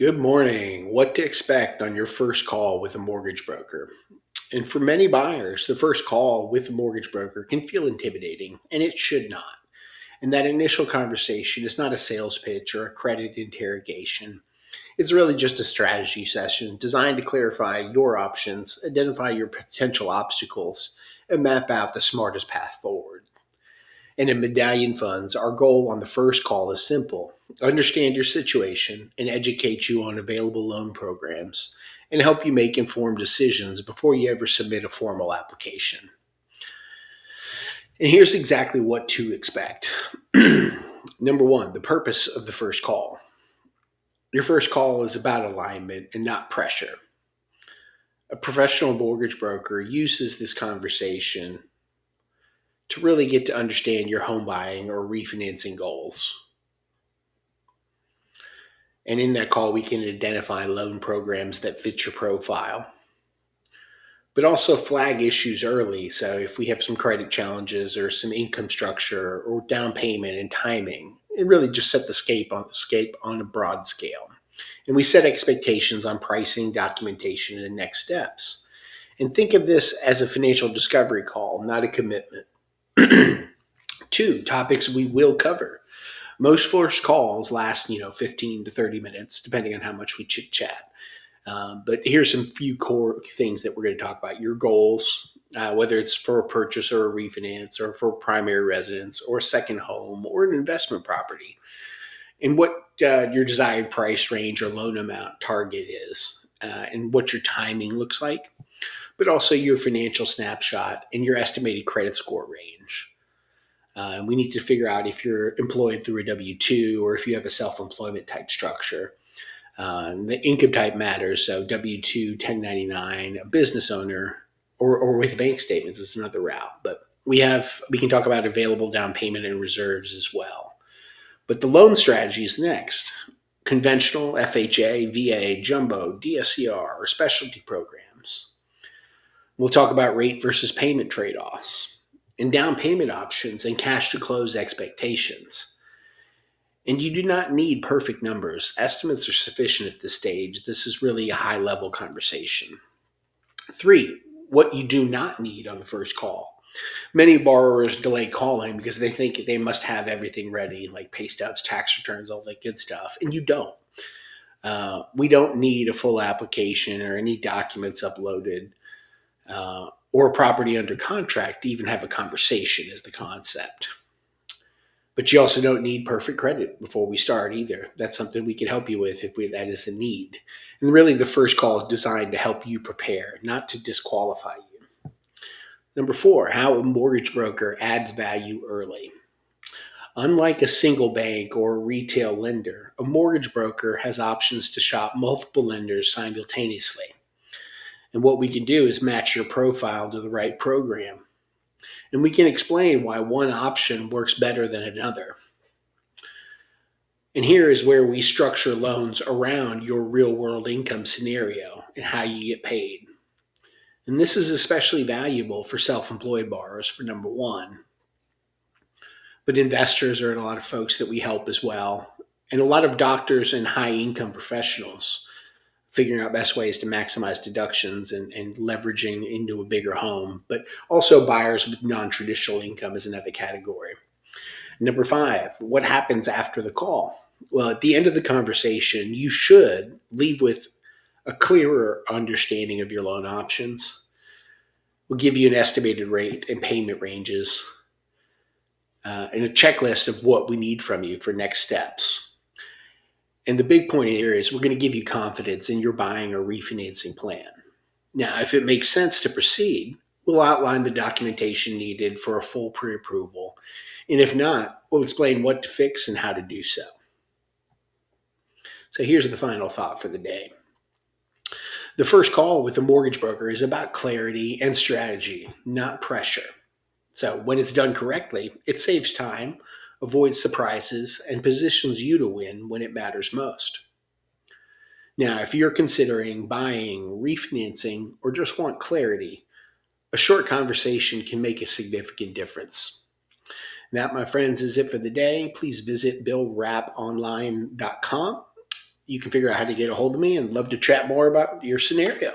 Good morning. What to expect on your first call with a mortgage broker? And for many buyers, the first call with a mortgage broker can feel intimidating, and it should not. And that initial conversation is not a sales pitch or a credit interrogation. It's really just a strategy session designed to clarify your options, identify your potential obstacles, and map out the smartest path forward. And in Medallion Funds, our goal on the first call is simple: understand your situation and educate you on available loan programs and help you make informed decisions before you ever submit a formal application. And here's exactly what to expect. Number one, the purpose of the first call. Your first call is about alignment and not pressure. A professional mortgage broker uses this conversation to really get to understand your home buying or refinancing goals. And in that call, we can identify loan programs that fit your profile, but also flag issues early. So if we have some credit challenges or some income structure or down payment and timing, it really just set the scape on a broad scale. And we set expectations on pricing, documentation, and next steps. And think of this as a financial discovery call, not a commitment. Two topics we will cover. Most first calls last, 15 to 30 minutes, depending on how much we chit chat. But here's some few core things that we're going to talk about. Your goals, whether it's for a purchase or a refinance or for primary residence or a second home or an investment property, and what your desired price range or loan amount target is, and what your timing looks like, but also your financial snapshot and your estimated credit score range. We need to figure out if you're employed through a W-2 or if you have a self-employment type structure. The income type matters, so W-2, 1099, a business owner, or with bank statements is another route. But we can talk about available down payment and reserves as well. But the loan strategy is next. Conventional, FHA, VA, jumbo, DSCR, or specialty programs. We'll talk about rate versus payment trade-offs and down payment options and cash to close expectations. And you do not need perfect numbers. Estimates are sufficient at this stage. This is really a high level conversation. Three, what you do not need on the first call. Many borrowers delay calling because they think they must have everything ready, like pay stubs, tax returns, all that good stuff. And you don't. We don't need a full application or any documents uploaded. Or a property under contract to even have a conversation is the concept. But you also don't need perfect credit before we start either. That's something we can help you with if that is a need. And really the first call is designed to help you prepare, not to disqualify you. Number four, how a mortgage broker adds value early. Unlike a single bank or a retail lender, a mortgage broker has options to shop multiple lenders simultaneously. And what we can do is match your profile to the right program. And we can explain why one option works better than another. And here is where we structure loans around your real world income scenario and how you get paid. And this is especially valuable for self-employed borrowers for number one. But investors are a lot of folks that we help as well. And a lot of doctors and high income professionals figuring out best ways to maximize deductions and leveraging into a bigger home, but also buyers with non-traditional income is another category. Number five, what happens after the call? Well, at the end of the conversation, you should leave with a clearer understanding of your loan options. We'll give you an estimated rate and payment ranges, and a checklist of what we need from you for next steps. And the big point here is we're going to give you confidence in your buying or refinancing plan. Now, if it makes sense to proceed, we'll outline the documentation needed for a full pre-approval. And if not, we'll explain what to fix and how to do so. So here's the final thought for the day. The first call with a mortgage broker is about clarity and strategy, not pressure. So when it's done correctly, it saves time, avoids surprises, and positions you to win when it matters most. Now, if you're considering buying, refinancing, or just want clarity, a short conversation can make a significant difference. That, my friends, is it for the day. Please visit billraponline.com. you can figure out how to get a hold of me, and love to chat more about your scenario.